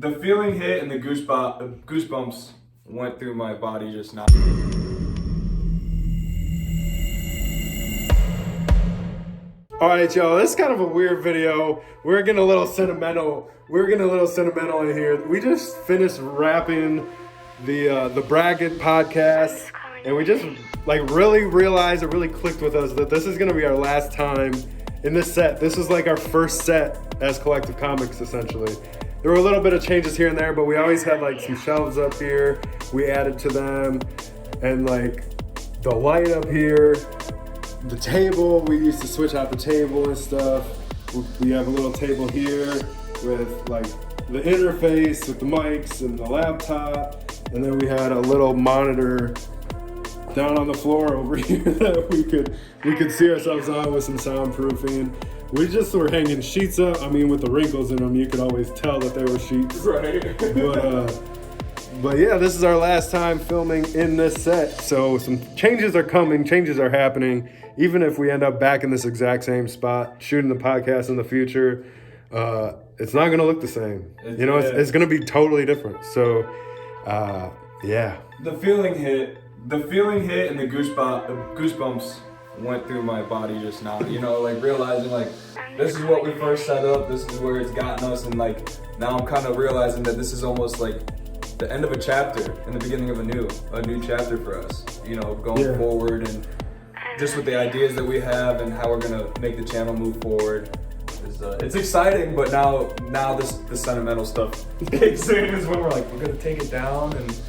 The feeling hit and the goosebumps went through my body just now. All right, y'all, this is kind of a weird video. We're getting a little sentimental. In here. We just finished wrapping the Bracket podcast, and we just really realized, it really clicked with us that this is gonna be our last time in this set. This is like our first set as Collective Comics, essentially. There were a little bit of changes here and there, but we always had some shelves up here. We added to them, and the light up here. The table, we used to switch out the table and stuff. We have a little table here with the interface with the mics and the laptop. And then we had a little monitor down on the floor over here that we could see ourselves on with some soundproofing. We just were hanging sheets up. I mean, with the wrinkles in them, you could always tell that they were sheets. Right. But yeah, this is our last time filming in this set. So some changes are coming, changes are happening. Even if we end up back in this exact same spot, shooting the podcast in the future, it's not gonna look the same. It's gonna be totally different. So, yeah. The feeling hit and the goosebumps went through my body just now. Realizing this is what we first set up, this is where it's gotten us, and now I'm kind of realizing that this is almost the end of a chapter and the beginning of a new chapter for us. Going forward, and just with the ideas that we have and how we're gonna make the channel move forward. It's exciting, but now this sentimental stuff kicks in is when we're we're gonna take it down and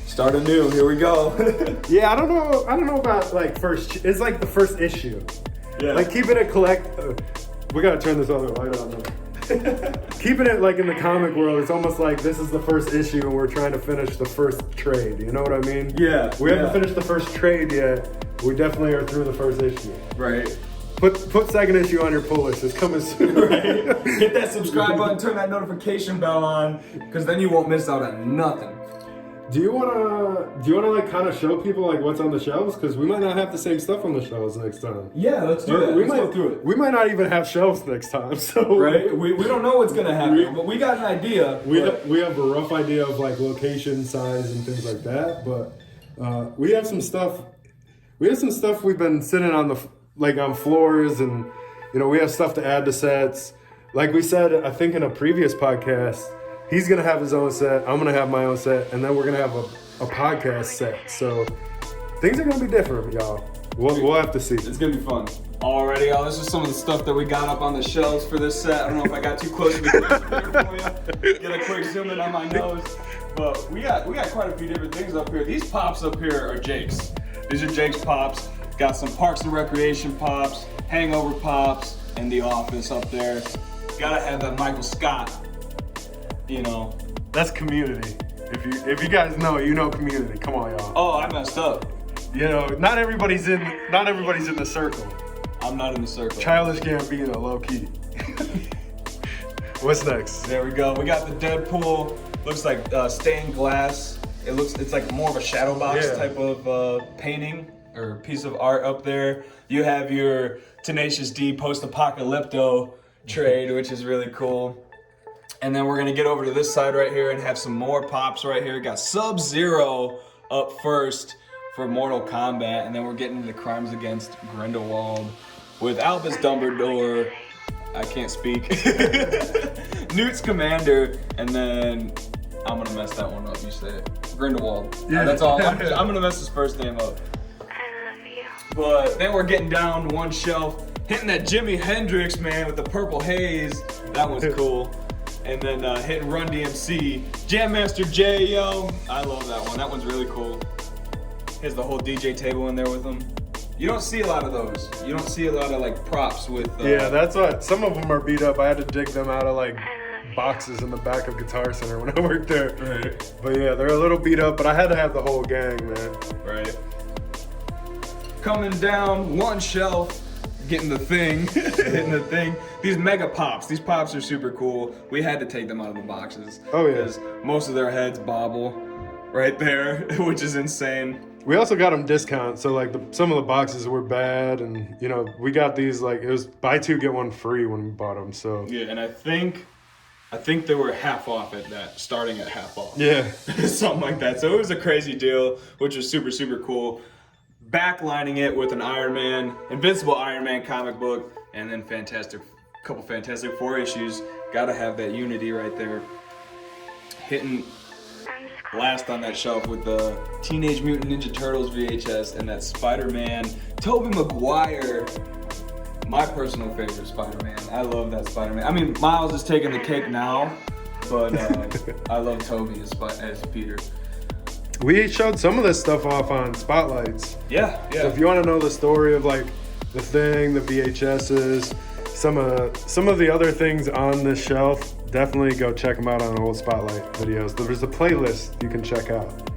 start anew. Here we go. Yeah, I don't know about first. It's the first issue. Yeah. Keeping it we gotta turn this other light on though. Keeping it in the comic world, it's almost this is the first issue and we're trying to finish the first trade. You know what I mean? Yeah. We haven't finished the first trade yet. We definitely are through the first issue. Right. Put second issue on your pull list. It's coming soon. Right. Hit that subscribe button, turn that notification bell on, because then you won't miss out on nothing. Do you wanna kind of show people what's on the shelves? Because we might not have the same stuff on the shelves next time. Yeah, let's do that. Let's go through it. We might not even have shelves next time. So right, we don't know what's gonna happen, but we got an idea. We have a rough idea of location, size, and things like that. But we have some stuff. We've been sitting on on floors, and we have stuff to add to sets. Like we said, I think in a previous podcast, he's gonna have his own set. I'm gonna have my own set, and then we're gonna have a podcast set. So things are gonna be different, y'all. We'll have to see. It's gonna be fun. Alrighty, y'all. This is some of the stuff that we got up on the shelves for this set. I don't know if I got too close to the camera for you. Get a quick zoom in on my nose, but we got quite a few different things up here. These pops up here are Jake's. These are Jake's pops. Got some Parks and Recreation pops, Hangover pops, and The Office up there. Gotta have that Michael Scott. That's Community. If you guys know, Community. Come on, y'all. Oh, I messed up. Not everybody's in the circle. I'm not in the circle. Childish Gambino, low key. What's next? There we go. We got the Deadpool. Looks like stained glass. It's more of a shadow box type of painting or piece of art up there. You have your Tenacious D post-apocalypto trade, which is really cool. And then we're gonna get over to this side right here and have some more pops right here. Got Sub-Zero up first for Mortal Kombat, and then we're getting into Crimes Against Grindelwald with Albus Dumbledore. I can't speak. Newt's Commander, and then I'm gonna mess that one up. You say it. Grindelwald. Yeah. That's all. I'm gonna mess his first name up. I love you. But then we're getting down to one shelf, hitting that Jimi Hendrix, man, with the purple haze. That one's cool. And then hitting Run DMC. Jam Master J, yo. I love that one. That one's really cool. He has the whole DJ table in there with him. You don't see a lot of those. You don't see a lot of props with. Yeah, that's what. Some of them are beat up. I had to dig them out of boxes in the back of Guitar Center when I worked there. Right. But yeah, they're a little beat up. But I had to have the whole gang, man. Right. Coming down one shelf, getting the thing, hitting the thing. These mega pops. These pops are super cool. We had to take them out of the boxes. Oh yeah. Because most of their heads bobble right there, which is insane. We also got them discount, so some of the boxes were bad, and we got these it was buy two get one free when we bought them. So yeah, and I think I think they were half off at that, starting at half off. Yeah. Something like that. So it was a crazy deal, which was super, super cool. Backlining it with an Iron Man, Invincible Iron Man comic book, and then couple Fantastic Four issues. Gotta have that unity right there. Hitting last on that shelf with the Teenage Mutant Ninja Turtles VHS and that Spider-Man, Tobey Maguire. My personal favorite Spider-Man. I love that Spider-Man. I mean, Miles is taking the cake now, but I love Tobey as Peter. We showed some of this stuff off on Spotlights. Yeah. So if you want to know the story of like the Thing, the VHSs, some of the other things on this shelf, definitely go check them out on old Spotlight videos. There's a playlist you can check out.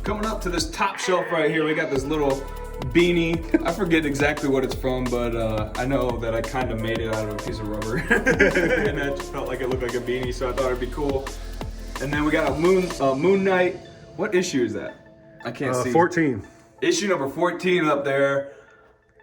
Coming up to this top shelf right here, we got this little beanie. I forget exactly what it's from, but I know that I kind of made it out of a piece of rubber. And I just felt like it looked like a beanie, so I thought it'd be cool. And then we got a Moon Knight. What issue is that? I can't see. 14. Issue number 14 up there.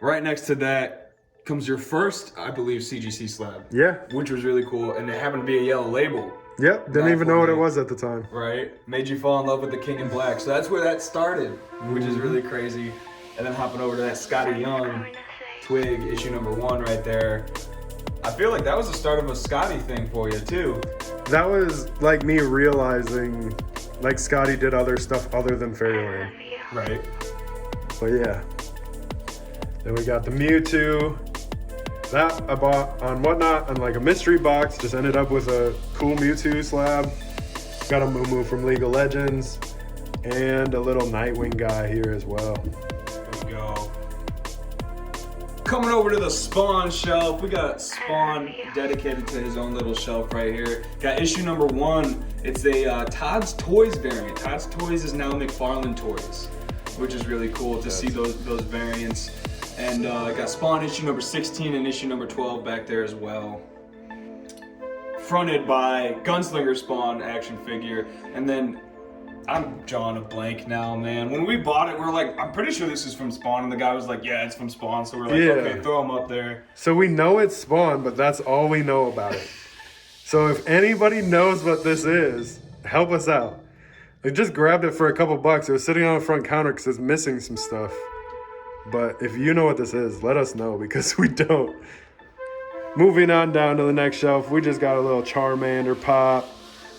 Right next to that comes your first, I believe, CGC slab. Yeah. Which was really cool, and it happened to be a yellow label. Yep, didn't even know what it was at the time. Right, made you fall in love with the King in Black. So that's where that started, which is really crazy. And then hopping over to that Scotty Young Twig, issue number 1 right there. I feel like that was the start of a Scotty thing for you too. That was like me realizing like Scotty did other stuff other than Fairyland. Right. But yeah. Then we got the Mewtwo. That I bought on Whatnot on like a mystery box. Just ended up with a cool Mewtwo slab. Got a Moo from League of Legends. And a little Nightwing guy here as well. Let's go. Coming over to the Spawn shelf. We got Spawn dedicated to his own little shelf right here. Got issue number 1. It's a Todd's Toys variant. Todd's Toys is now McFarlane Toys, which is really cool to see those variants. And I got Spawn issue number 16 and issue number 12 back there as well. Fronted by Gunslinger Spawn action figure. And then I'm drawing a blank now, man. When we bought it, we were like, I'm pretty sure this is from Spawn. And the guy was like, yeah, it's from Spawn. So we're like, okay, throw them up there. So we know it's Spawn, but that's all we know about it. So if anybody knows what this is, help us out. I just grabbed it for a couple bucks. It was sitting on the front counter because it's missing some stuff. But if you know what this is, let us know because we don't. Moving on down to the next shelf, we just got a little Charmander pop.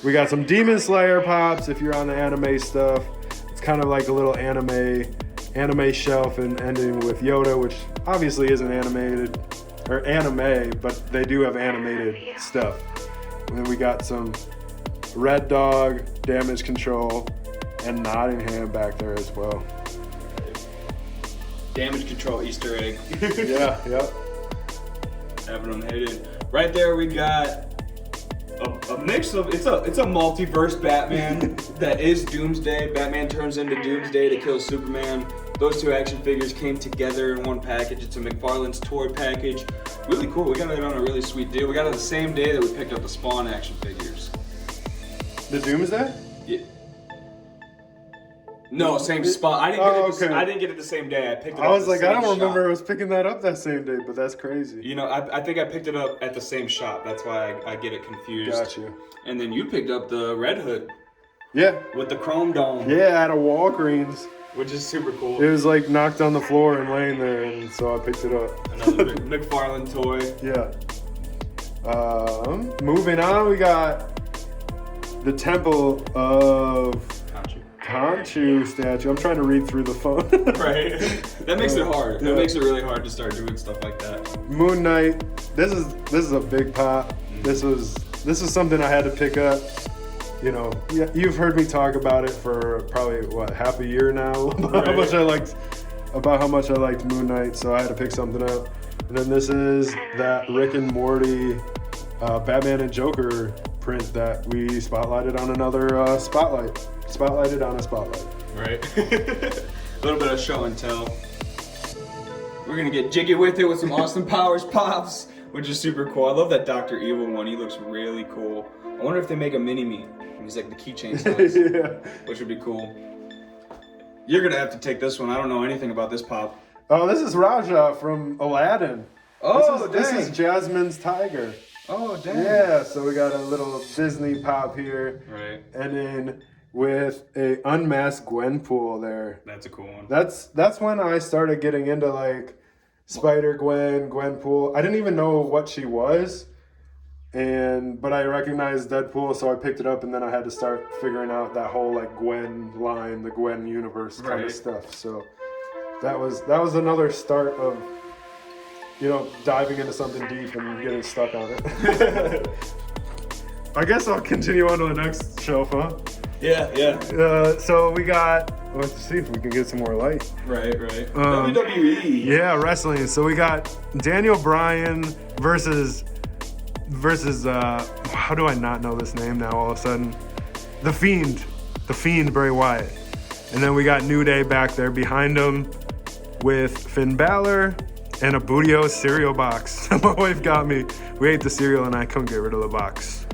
We got some Demon Slayer pops if you're on the anime stuff. It's kind of like a little anime shelf and ending with Yoda, which obviously isn't animated or anime, but they do have animated stuff. And then we got some Red Dog, Damage Control, and Nottingham back there as well. Damage Control Easter egg. Yeah, yep. Having them hated. Right there we got a mix of, it's a multiverse Batman that is Doomsday. Batman turns into Doomsday to kill Superman. Those two action figures came together in one package. It's a McFarlane's toy package. Really cool. We got it on a really sweet deal. We got it the same day that we picked up the Spawn action figures. The Doomsday? Yeah. No, same spot. I didn't get it the same day. I picked it up. I was like, I don't shop. remember I was picking that up that same day, but that's crazy. You know, I think I picked it up at the same shop. That's why I get it confused. Got you. And then you picked up the Red Hood. Yeah. With the chrome dome. Yeah, at a Walgreens. Which is super cool. It was like knocked on the floor and laying there, and so I picked it up. Another McFarlane toy. Yeah. Moving on, we got the Temple of Khonshu statue. I'm trying to read through the phone. Right. That makes it hard. Yeah. That makes it really hard to start doing stuff like that. Moon Knight. This is a big pop. This is something I had to pick up. You know, you've heard me talk about it for probably half a year now about how much I liked Moon Knight. So I had to pick something up. And then this is that Rick and Morty Batman and Joker print that we spotlighted on another spotlight. Spotlighted on a spotlight. Right. A little bit of show and tell. We're gonna get jiggy with it with some Austin Powers pops, which is super cool. I love that Dr. Evil one. He looks really cool. I wonder if they make a mini-me. He's like the keychain size. Yeah. Which would be cool. You're gonna have to take this one. I don't know anything about this pop. Oh, this is Raja from Aladdin. Oh, this is Jasmine's tiger. Oh, damn. Yeah, so we got a little Disney pop here. Right. And then with a unmasked Gwenpool there. That's a cool one. That's when I started getting into like Spider-Gwen, Gwenpool. I didn't even know what she was. But I recognized Deadpool, so I picked it up, and then I had to start figuring out that whole like Gwen line, the Gwen universe kind of stuff. So that was another start of, diving into something deep and getting stuck on it. I guess I'll continue on to the next shelf, huh? Yeah. So we got. Let's see if we can get some more light. Right. WWE. Yeah, wrestling. So we got Daniel Bryan versus how do I not know this name now all of a sudden? The Fiend Bray Wyatt. And then we got New Day back there behind him with Finn Balor and a Bootio cereal box. My wife got me. We ate the cereal and I couldn't get rid of the box.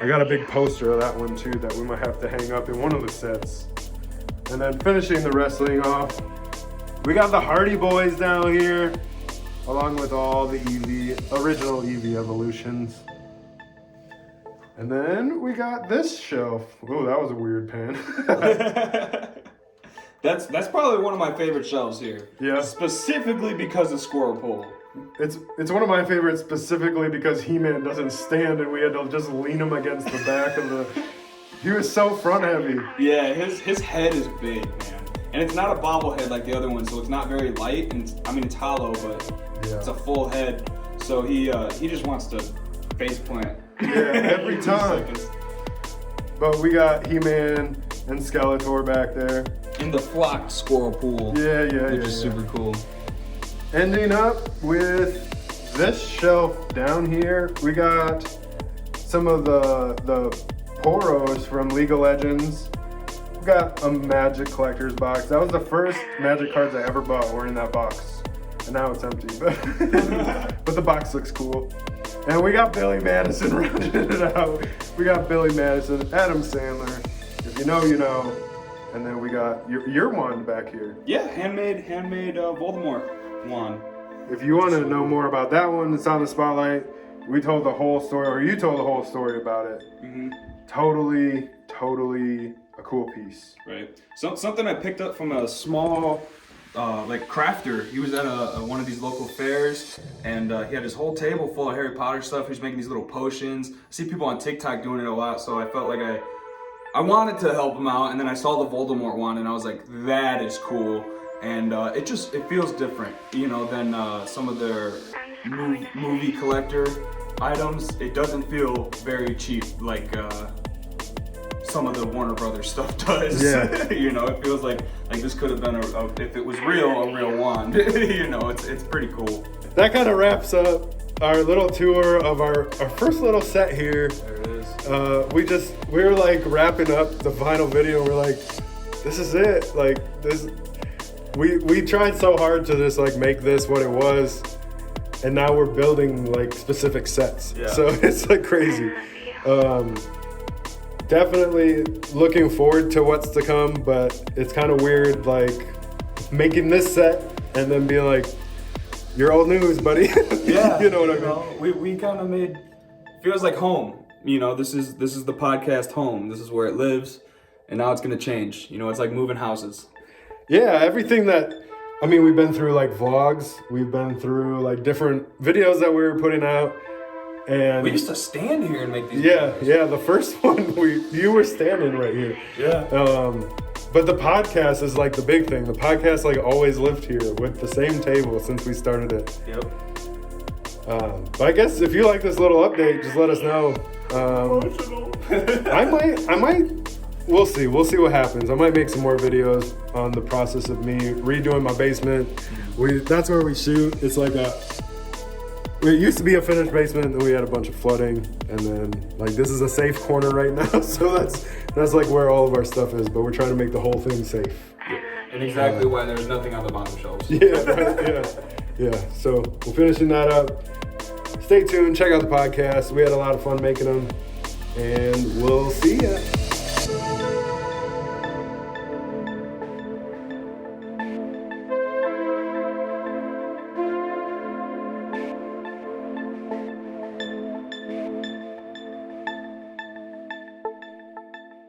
I got a big poster of that one too that we might have to hang up in one of the sets. And then finishing the wrestling off, we got the Hardy Boys down here, along with all the original Eevee evolutions. And then we got this shelf. Oh, that was a weird pan. That's probably one of my favorite shelves here. Yeah. Specifically because of Squirrel Pole. It's one of my favorites specifically because He-Man doesn't stand and we had to just lean him against the back of the... He was so front heavy. Yeah, his head is big, man. And it's not a bobblehead like the other one, so it's not very light. And it's hollow, but it's a full head. So he just wants to face plant. Yeah, every time. But we got He-Man and Skeletor back there. In the flocked Squirrel Pool. Which is super cool. Ending up with this shelf down here, we got some of the Poros from League of Legends. We got a Magic collector's box. That was the first Magic cards I ever bought were in that box. And now it's empty, but the box looks cool. And we got Billy Madison rounding it out. We got Billy Madison, Adam Sandler. If you know, you know. And then we got your wand back here. Yeah, handmade Voldemort wand. If you want to know more about that one, it's on the spotlight. We told the whole story, or you told the whole story about it. Mm-hmm. Totally a cool piece. Right. Something I picked up from a small, crafter. He was at one of these local fairs, and he had his whole table full of Harry Potter stuff. He was making these little potions. I see people on TikTok doing it a lot, so I felt like I wanted to help him out, and then I saw the Voldemort one, and I was like, that is cool. And it feels different, than some of their movie collector items. It doesn't feel very cheap like some of the Warner Brothers stuff does. Yeah. It feels like this could have been if it was real, a real wand. It's pretty cool. That kind of wraps up our little tour of our first little set here. There it is. We were like wrapping up the final video. We're like, this is it. Like this. We tried so hard to just like make this what it was, and now we're building like specific sets. Yeah. So it's like crazy. Definitely looking forward to what's to come, but it's kind of weird like making this set and then being like, you're old news, buddy. Yeah. You know what I mean? We kind of made, feels like home. This is the podcast home. This is where it lives, and now it's gonna change. It's like moving houses. Yeah, everything we've been through like vlogs, we've been through like different videos that we were putting out, and we used to stand here and make these videos. videos. Yeah, the first one you were standing right here. Yeah. But the podcast is like the big thing. The podcast like always lived here with the same table since we started it. Yep. But I guess if you like this little update, just let us know. I might. We'll see what happens. I might make some more videos on the process of me redoing my basement. That's where we shoot. It's like it used to be a finished basement, and we had a bunch of flooding, and then like this is a safe corner right now. So that's like where all of our stuff is. But we're trying to make the whole thing safe. And exactly why there's nothing on the bottom shelves. Yeah, right, yeah. So we're finishing that up. Stay tuned. Check out the podcast. We had a lot of fun making them, and we'll see ya.